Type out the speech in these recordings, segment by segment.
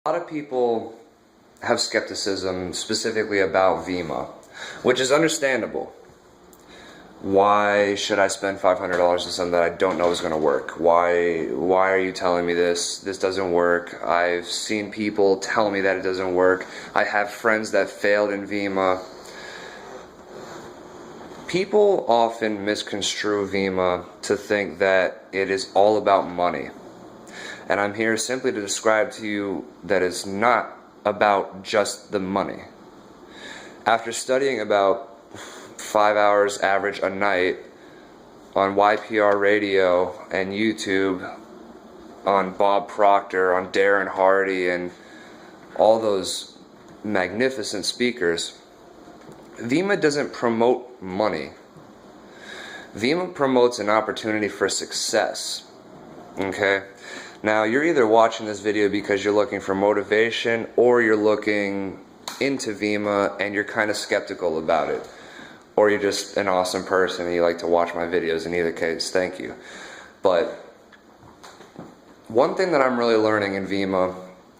A lot of people have skepticism specifically about Vima, which is understandable. Why should I spend $500 on something that I don't know is going to work? Why are you telling me this? This doesn't work. I've seen people tell me that it doesn't work. I have friends that failed in Vima. People often misconstrue Vima to think that it is all about money. And I'm here simply to describe to you that it's not about just the money. After studying about 5 hours average a night on YPR radio and YouTube, on Bob Proctor, on Darren Hardy, and all those magnificent speakers, Vima doesn't promote money. Vima promotes an opportunity for success. Okay? Now, you're either watching this video because you're looking for motivation, or you're looking into Vima and you're kind of skeptical about it. Or you're just an awesome person and you like to watch my videos. In either case, thank you. But one thing that I'm really learning in Vima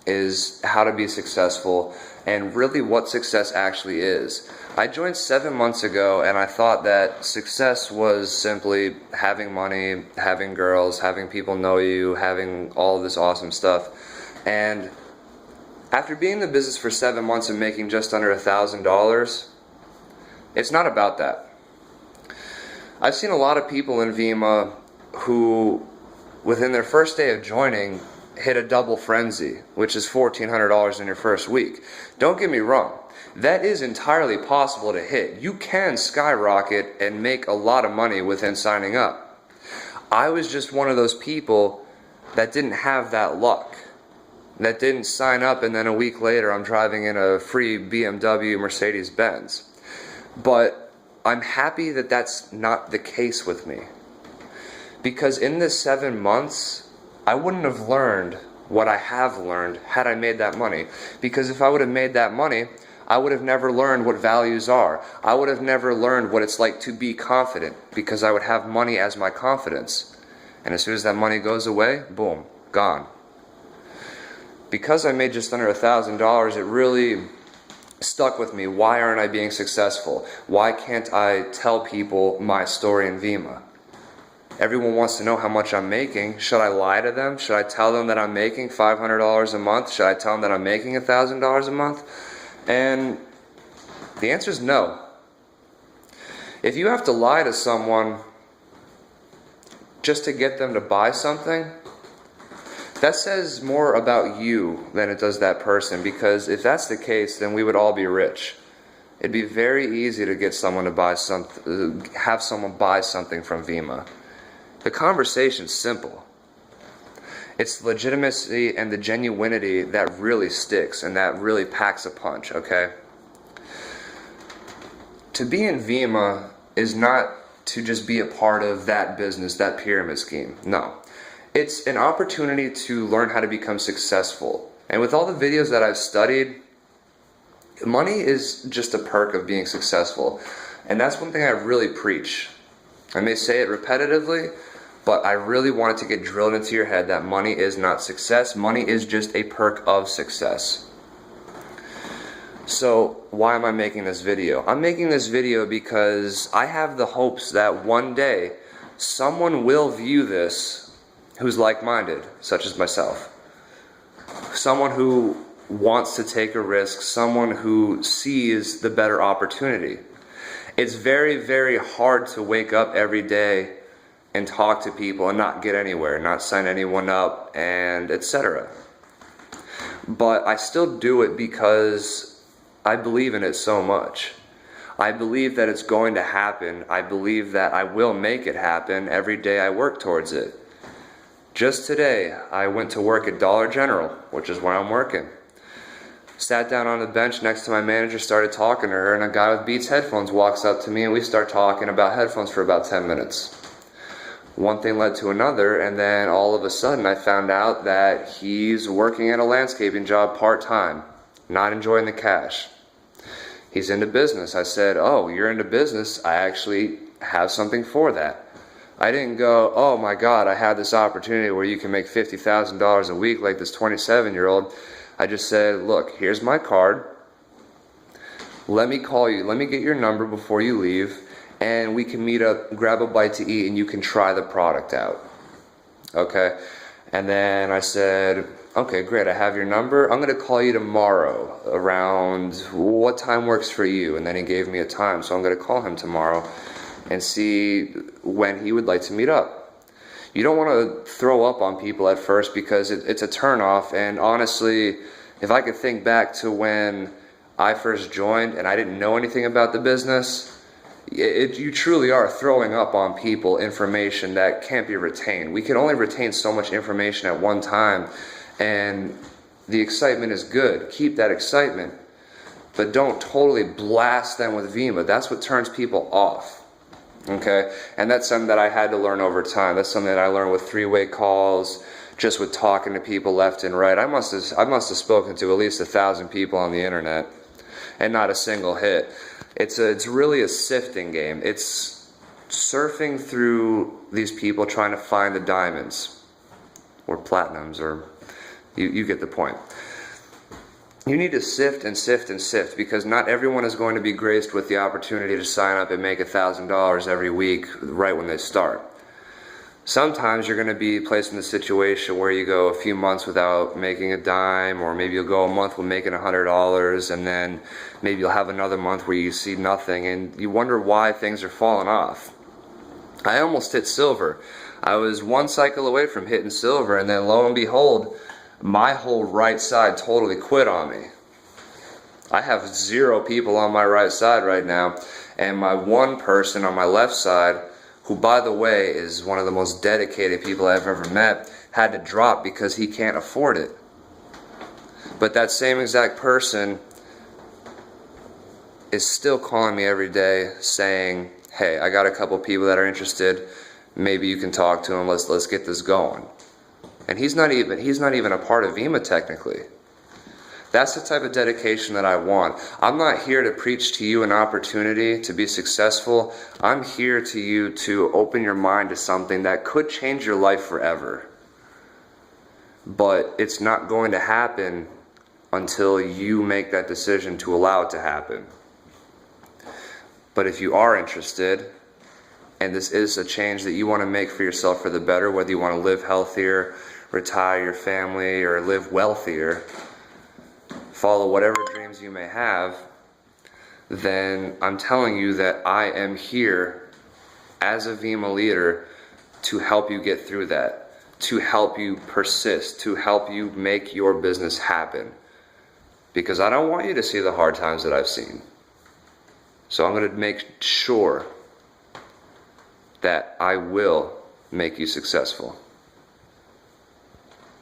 is how to be successful and really what success actually is. I joined 7 months ago and I thought that success was simply having money, having girls, having people know you, having all of this awesome stuff. And after being in the business for 7 months and making just under $1,000, it's not about that. I've seen a lot of people in Vima who, within their first day of joining, hit a double frenzy, which is $1,400 in your first week. Don't get me wrong, that is entirely possible to hit. You can skyrocket and make a lot of money within signing up. I was just one of those people that didn't have that luck, that didn't sign up and then a week later I'm driving in a free BMW Mercedes-Benz. But I'm happy that that's not the case with me, because in this 7 months I wouldn't have learned what I have learned had I made that money. Because if I would have made that money, I would have never learned what values are. I would have never learned what it's like to be confident, because I would have money as my confidence. And as soon as that money goes away, boom, gone. Because I made just under $1,000, it really stuck with me. Why aren't I being successful? Why can't I tell people my story in Vima? Everyone wants to know how much I'm making. Should I lie to them? Should I tell them that I'm making $500 a month? Should I tell them that I'm making $1,000 a month? And the answer is no. If you have to lie to someone just to get them to buy something, that says more about you than it does that person, because if that's the case, then we would all be rich. It'd be very easy to get someone to buy something, have someone buy something from Vima. The conversation's simple. It's the legitimacy and the genuinity that really sticks and that really packs a punch, okay? To be in Vima is not to just be a part of that business, that pyramid scheme. No. It's an opportunity to learn how to become successful. And with all the videos that I've studied, money is just a perk of being successful. And that's one thing I really preach. I may say it repetitively, but I really want it to get drilled into your head that money is not success. Money is just a perk of success. So why am I making this video? I'm making this video because I have the hopes that one day someone will view this who's like-minded, such as myself. Someone who wants to take a risk, someone who sees the better opportunity. It's very, very hard to wake up every day and talk to people and not get anywhere, not sign anyone up, and etc. But I still do it because I believe in it so much. I believe that it's going to happen. I believe that I will make it happen every day I work towards it. Just today, I went to work at Dollar General, which is where I'm working. Sat down on the bench next to my manager, started talking to her, and a guy with Beats headphones walks up to me and we start talking about headphones for about 10 minutes. One thing led to another, and then all of a sudden I found out that he's working at a landscaping job part-time, not enjoying the cash. He's into business. I said, "Oh, you're into business? I actually have something for that." I didn't go, "Oh my God, I had this opportunity where you can make $50,000 a week like this 27-year-old. I just said, look, here's my card. Let me call you. Let me get your number before you leave, and we can meet up, grab a bite to eat, and you can try the product out. Okay? And then I said, okay, great, I have your number. I'm going to call you tomorrow around what time works for you? And then he gave me a time, so I'm going to call him tomorrow and see when he would like to meet up. You don't want to throw up on people at first because it's a turnoff, and honestly, if I could think back to when I first joined and I didn't know anything about the business, you truly are throwing up on people information that can't be retained. We can only retain so much information at one time, and the excitement is good. Keep that excitement, but don't totally blast them with Vima. That's what turns people off. Okay? And that's something that I had to learn over time. That's something that I learned with three-way calls, just with talking to people left and right. I must have spoken to at least 1,000 people on the internet, and not a single hit. It's really a sifting game. It's surfing through these people trying to find the diamonds or platinums, or you get the point. You need to sift and sift and sift, because not everyone is going to be graced with the opportunity to sign up and make $1,000 every week right when they start. Sometimes you're going to be placed in the situation where you go a few months without making a dime, or maybe you'll go a month with making $100, and then maybe you'll have another month where you see nothing, and you wonder why things are falling off. I almost hit silver. I was one cycle away from hitting silver, and then lo and behold, my whole right side totally quit on me. I have 0 people on my right side right now, and my one person on my left side, who, by the way, is one of the most dedicated people I've ever met, had to drop because he can't afford it. But that same exact person is still calling me every day saying, hey, I got a couple people that are interested, maybe you can talk to them, let's get this going. And he's not even a part of Vima technically. That's the type of dedication that I want. I'm not here to preach to you an opportunity to be successful. I'm here to you to open your mind to something that could change your life forever. But it's not going to happen until you make that decision to allow it to happen. But if you are interested, and this is a change that you want to make for yourself for the better, whether you want to live healthier, retire your family, or live wealthier, follow whatever dreams you may have, then I'm telling you that I am here as a Vima leader to help you get through that, to help you persist, to help you make your business happen. Because I don't want you to see the hard times that I've seen. So I'm going to make sure that I will make you successful.